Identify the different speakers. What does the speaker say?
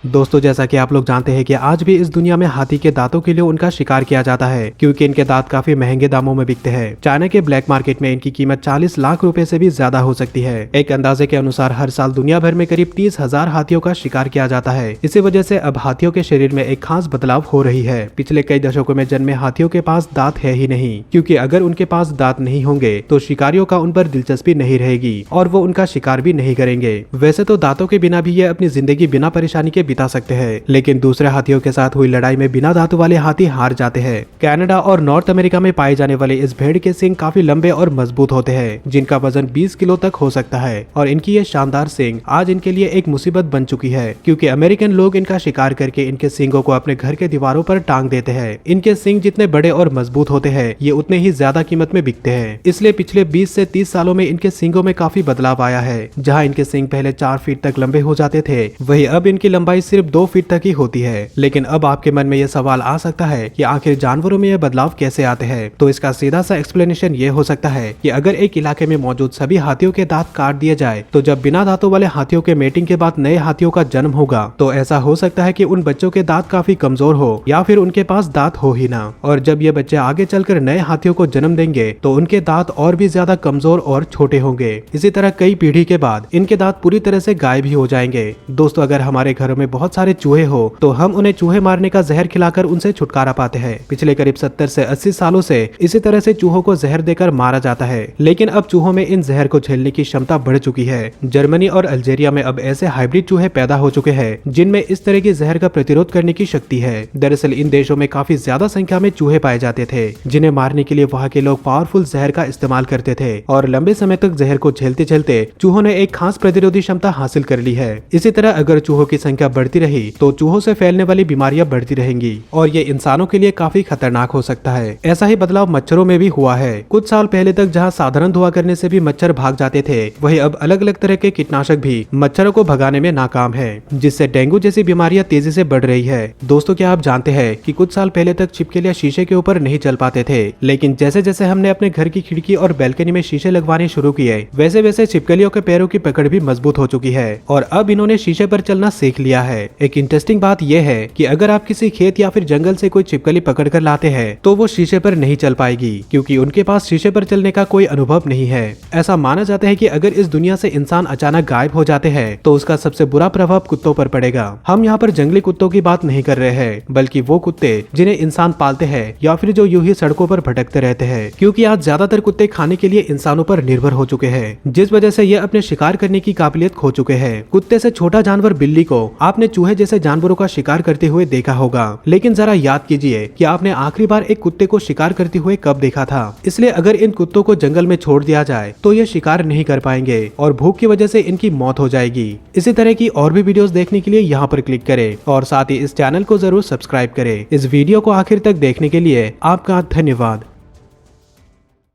Speaker 1: दोस्तों, जैसा कि आप लोग जानते हैं कि आज भी इस दुनिया में हाथी के दांतों के लिए उनका शिकार किया जाता है, क्योंकि इनके दांत काफी महंगे दामों में बिकते हैं। चाइना के ब्लैक मार्केट में इनकी कीमत 40 लाख रुपए से भी ज्यादा हो सकती है। एक अंदाजे के अनुसार हर साल दुनिया भर में करीब 30,000 हाथियों का शिकार किया जाता है। इसी वजह से अब हाथियों के शरीर में एक खास बदलाव हो रही है। पिछले कई दशकों में जन्मे हाथियों के पास दांत है ही नहीं, क्योंकि अगर उनके पास दांत नहीं होंगे तो शिकारियों का उन पर दिलचस्पी नहीं रहेगी और वो उनका शिकार भी नहीं करेंगे। वैसे तो दांतों के बिना भी ये अपनी जिंदगी बिना परेशानी के बिता सकते हैं, लेकिन दूसरे हाथियों के साथ हुई लड़ाई में बिना दांतों वाले हाथी हार जाते हैं। कनाडा और नॉर्थ अमेरिका में पाए जाने वाले इस भेड़ के सींग काफी लंबे और मजबूत होते हैं, जिनका वजन 20 किलो तक हो सकता है। और इनकी ये शानदार सींग आज इनके लिए एक मुसीबत बन चुकी है, क्योंकि अमेरिकन लोग इनका शिकार करके इनके सींगों को अपने घर के दीवारों पर टांग देते हैं। इनके सींग जितने बड़े और मजबूत होते हैं, ये उतने ही ज्यादा कीमत में बिकते हैं। इसलिए पिछले 20 से 30 सालों में इनके सींगों में काफी बदलाव आया है। जहाँ इनके सींग पहले 4 फीट तक लंबे हो जाते थे, वही अब इनकी लंबाई सिर्फ 2 फीट तक ही होती है। लेकिन अब आपके मन में यह सवाल आ सकता है कि आखिर जानवरों में यह बदलाव कैसे आते हैं। तो इसका सीधा सा एक्सप्लेनेशन ये हो सकता है कि अगर एक इलाके में मौजूद सभी हाथियों के दांत काट दिए जाए, तो जब बिना दांतों वाले हाथियों के मेटिंग के बाद नए हाथियों का जन्म होगा, तो ऐसा हो सकता है कि उन बच्चों के दांत काफी कमजोर हो या फिर उनके पास दांत हो ही ना। और जब ये बच्चे आगे चलकर नए हाथियों को जन्म देंगे, तो उनके दांत और भी ज्यादा कमजोर और छोटे होंगे। इसी तरह कई पीढ़ी के बाद इनके दांत पूरी तरह से गायब ही हो जाएंगे। दोस्तों, अगर हमारे घरों में बहुत सारे चूहे हो तो हम उन्हें चूहे मारने का जहर खिलाकर उनसे छुटकारा पाते हैं। पिछले करीब 70 से 80 सालों से इसी तरह से चूहों को जहर देकर मारा जाता है, लेकिन अब चूहों में इन जहर को झेलने की क्षमता बढ़ चुकी है। जर्मनी और अल्जीरिया में अब ऐसे हाइब्रिड चूहे पैदा हो चुके हैं जिनमें इस तरह की जहर का प्रतिरोध करने की शक्ति है। दरअसल इन देशों में काफी ज्यादा संख्या में चूहे पाए जाते थे, जिन्हें मारने के लिए वहाँ के लोग पावरफुल जहर का इस्तेमाल करते थे, और लंबे समय तक जहर को झेलते झेलते चूहों ने एक खास प्रतिरोधी क्षमता हासिल कर ली है। इसी तरह अगर चूहों की संख्या बढ़ती रही तो चूहों से फैलने वाली बीमारियां बढ़ती रहेंगी और ये इंसानों के लिए काफी खतरनाक हो सकता है। ऐसा ही बदलाव मच्छरों में भी हुआ है। कुछ साल पहले तक जहां साधारण धुआं करने से भी मच्छर भाग जाते थे, वहीं अब अलग अलग तरह के कीटनाशक भी मच्छरों को भगाने में नाकाम है, जिससे डेंगू जैसी बीमारियां तेजी से बढ़ रही है। दोस्तों, क्या आप जानते हैं कि कुछ साल पहले तक छिपकलियां शीशे के ऊपर नहीं चल पाते थे, लेकिन जैसे जैसे हमने अपने घर की खिड़की और बैल्कनी में शीशे लगवाने शुरू किए, वैसे वैसे छिपकलियों के पैरों की पकड़ भी मजबूत हो चुकी है और अब इन्होंने शीशे पर चलना सीख लिया है। एक इंटरेस्टिंग बात यह है कि अगर आप किसी खेत या फिर जंगल से कोई छिपकली पकड़कर लाते हैं, तो वो शीशे पर नहीं चल पाएगी, क्योंकि उनके पास शीशे पर चलने का कोई अनुभव नहीं है। ऐसा माना जाता है कि अगर इस दुनिया से इंसान अचानक गायब हो जाते हैं, तो उसका सबसे बुरा प्रभाव कुत्तों पर पड़ेगा। हम यहाँ पर जंगली कुत्तों की बात नहीं कर रहे हैं, बल्कि वो कुत्ते जिन्हें इंसान पालते हैं या फिर जो यूं ही सड़कों पर भटकते रहते हैं, क्योंकि आज ज्यादातर कुत्ते खाने के लिए इंसानों पर निर्भर हो चुके हैं, जिस वजह से ये अपने शिकार करने की काबिलियत खो चुके हैं। कुत्ते से छोटा जानवर बिल्ली को आपने चूहे जैसे जानवरों का शिकार करते हुए देखा होगा, लेकिन जरा याद कीजिए कि आपने आखिरी बार एक कुत्ते को शिकार करते हुए कब देखा था। इसलिए अगर इन कुत्तों को जंगल में छोड़ दिया जाए तो ये शिकार नहीं कर पाएंगे और भूख की वजह से इनकी मौत हो जाएगी। इसी तरह की और भी वीडियोस देखने के लिए यहाँ पर क्लिक करें और साथ ही इस चैनल को जरूर सब्सक्राइब करें। इस वीडियो को आखिर तक देखने के लिए आपका धन्यवाद।